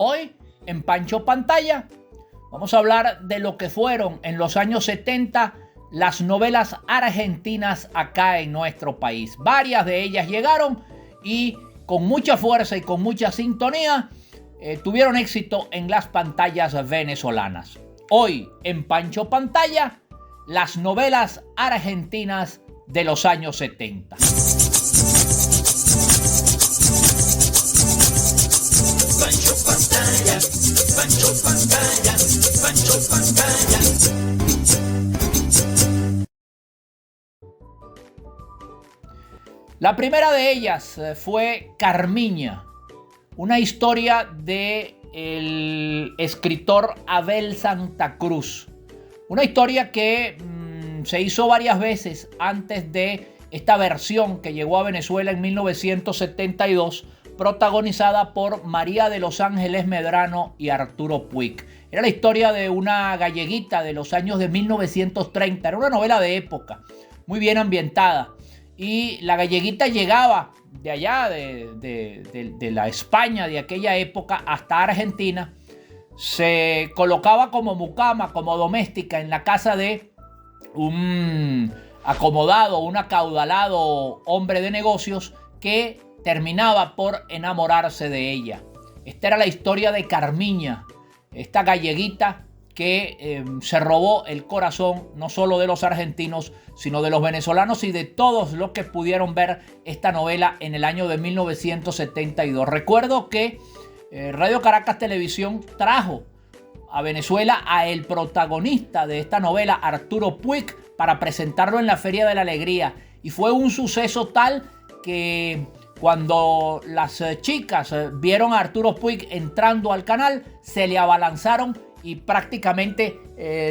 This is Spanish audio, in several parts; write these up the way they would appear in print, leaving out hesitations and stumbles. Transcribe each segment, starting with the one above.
Hoy, en Pancho Pantalla, vamos a hablar de lo que fueron en los años 70 las novelas argentinas acá en nuestro país. Varias de ellas llegaron y con mucha fuerza y con mucha sintonía tuvieron éxito en las pantallas venezolanas. Hoy, en Pancho Pantalla, las novelas argentinas de los años 70. Pancho Pantalla, Pancho Pantalla, Pancho Pantalla. La primera de ellas fue Carmiña, una historia del escritor Abel Santa Cruz. Una historia que se hizo varias veces antes de esta versión que llegó a Venezuela en 1972, protagonizada por María de los Ángeles Medrano y Arturo Puig. Era la historia de una galleguita de los años de 1930. Era una novela de época, muy bien ambientada. Y la galleguita llegaba de allá, de la España de aquella época hasta Argentina. Se colocaba como mucama, como doméstica en la casa de un acomodado, un acaudalado hombre de negocios que terminaba por enamorarse de ella. Esta era la historia de Carmiña, esta galleguita que se robó el corazón no solo de los argentinos, sino de los venezolanos y de todos los que pudieron ver esta novela en el año de 1972. Recuerdo que Radio Caracas Televisión trajo a Venezuela a el protagonista de esta novela, Arturo Puig, para presentarlo en la Feria de la Alegría. Y fue un suceso tal que cuando las chicas vieron a Arturo Puig entrando al canal, se le abalanzaron y prácticamente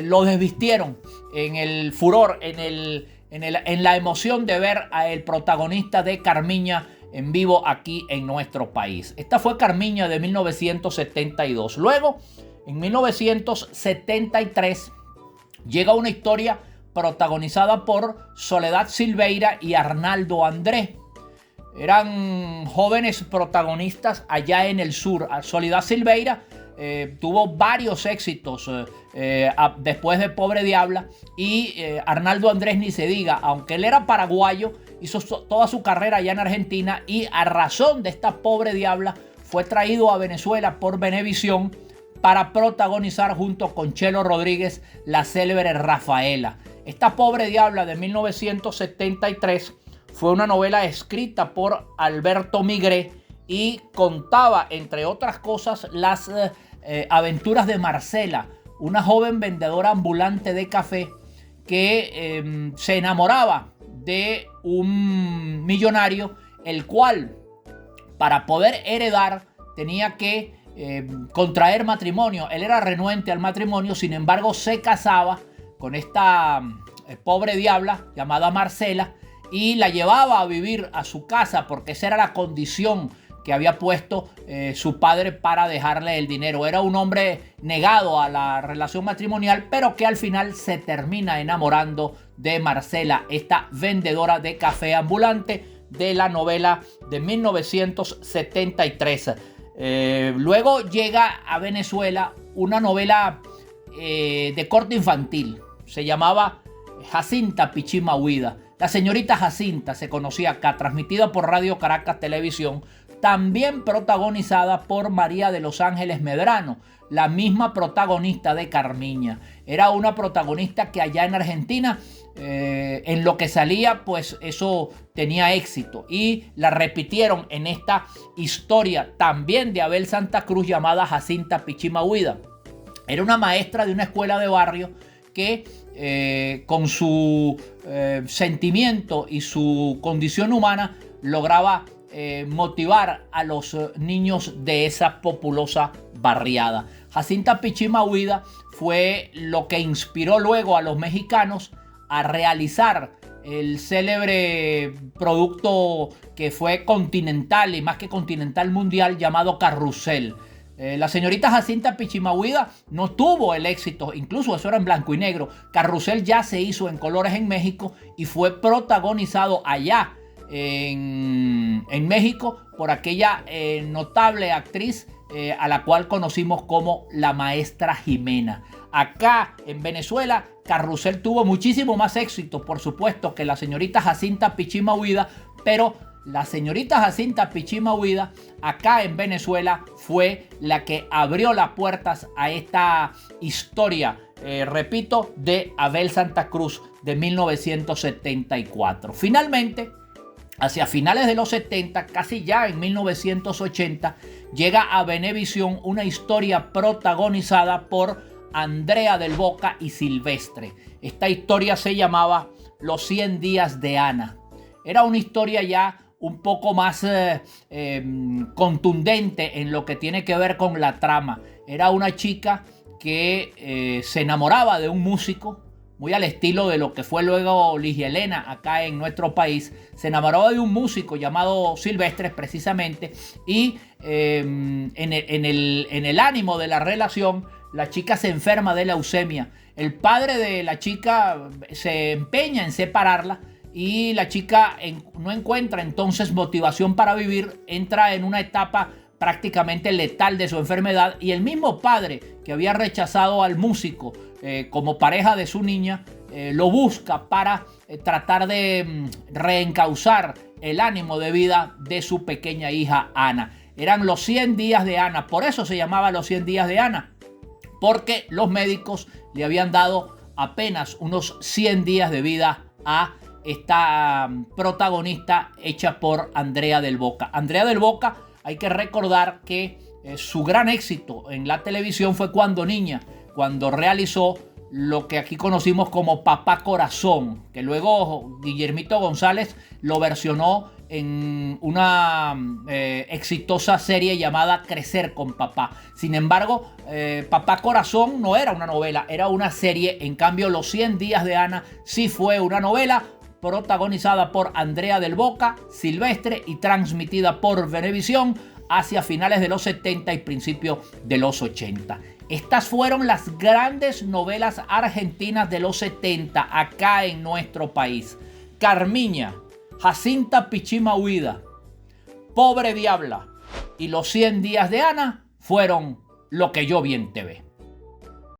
lo desvistieron en el furor, en la emoción de ver al protagonista de Carmiña en vivo aquí en nuestro país. Esta fue Carmiña de 1972. Luego, en 1973, llega una historia protagonizada por Soledad Silveira y Arnaldo Andrés. Eran jóvenes protagonistas allá en el sur. Soledad Silveira tuvo varios éxitos después de Pobre Diabla, y Arnaldo Andrés ni se diga, aunque él era paraguayo, hizo toda su carrera allá en Argentina y a razón de esta Pobre Diabla fue traído a Venezuela por Venevisión para protagonizar junto con Chelo Rodríguez la célebre Rafaela. Esta Pobre Diabla de 1973 fue una novela escrita por Alberto Migré y contaba, entre otras cosas, las aventuras de Marcela, una joven vendedora ambulante de café que se enamoraba de un millonario, el cual, para poder heredar, tenía que contraer matrimonio. Él era renuente al matrimonio, sin embargo se casaba con esta Pobre Diabla llamada Marcela y la llevaba a vivir a su casa porque esa era la condición que había puesto su padre para dejarle el dinero. Era un hombre negado a la relación matrimonial, pero que al final se termina enamorando de Marcela, esta vendedora de café ambulante de la novela de 1973. Luego llega a Venezuela una novela de corte infantil. Se llamaba Jacinta Pichima Huida. La señorita Jacinta se conocía acá, transmitida por Radio Caracas Televisión, también protagonizada por María de los Ángeles Medrano, la misma protagonista de Carmiña. Era una protagonista que allá en Argentina, en lo que salía, pues eso tenía éxito. Y la repitieron en esta historia también de Abel Santa Cruz llamada Jacinta Pichima Huida. Era una maestra de una escuela de barrio que con su sentimiento y su condición humana lograba motivar a los niños de esa populosa barriada. Jacinta Pichima Huida fue lo que inspiró luego a los mexicanos a realizar el célebre producto que fue continental y más que continental mundial llamado Carrusel. La señorita Jacinta Pichima Huida no tuvo el éxito, incluso eso era en blanco y negro. Carrusel ya se hizo en colores en México y fue protagonizado allá en México por aquella notable actriz a la cual conocimos como La Maestra Jimena. Acá en Venezuela, Carrusel tuvo muchísimo más éxito, por supuesto, que la señorita Jacinta Pichima Huida, pero la señorita Jacinta Pichima Huida acá en Venezuela fue la que abrió las puertas a esta historia, repito, de Abel Santa Cruz de 1974. Finalmente, hacia finales de los 70, casi ya en 1980, llega a Venevisión una historia protagonizada por Andrea del Boca y Silvestre. Esta historia se llamaba Los 100 días de Ana. Era una historia ya un poco más contundente en lo que tiene que ver con la trama. Era una chica que se enamoraba de un músico, muy al estilo de lo que fue luego Ligia Elena acá en nuestro país. Se enamoraba de un músico llamado Silvestre precisamente, y en el ánimo de la relación, la chica se enferma de leucemia. El padre de la chica se empeña en separarla y la chica no encuentra entonces motivación para vivir, entra en una etapa prácticamente letal de su enfermedad, y el mismo padre que había rechazado al músico como pareja de su niña lo busca para tratar de reencauzar el ánimo de vida de su pequeña hija Ana. Eran los 100 días de Ana, por eso se llamaba los 100 días de Ana, porque los médicos le habían dado apenas unos 100 días de vida a esta protagonista hecha por Andrea del Boca. Andrea del Boca, hay que recordar que su gran éxito en la televisión fue cuando niña, cuando realizó lo que aquí conocimos como Papá Corazón, que luego Guillermito González lo versionó en una exitosa serie llamada Crecer con Papá. Sin embargo, Papá Corazón no era una novela, era una serie. En cambio, Los 100 días de Ana sí fue una novela protagonizada por Andrea del Boca, Silvestre, y transmitida por Venevisión hacia finales de los 70 y principios de los 80. Estas fueron las grandes novelas argentinas de los 70 acá en nuestro país. Carmiña, Jacinta Pichima Huida, Pobre Diabla y Los 100 días de Ana fueron lo que yo vi en TV.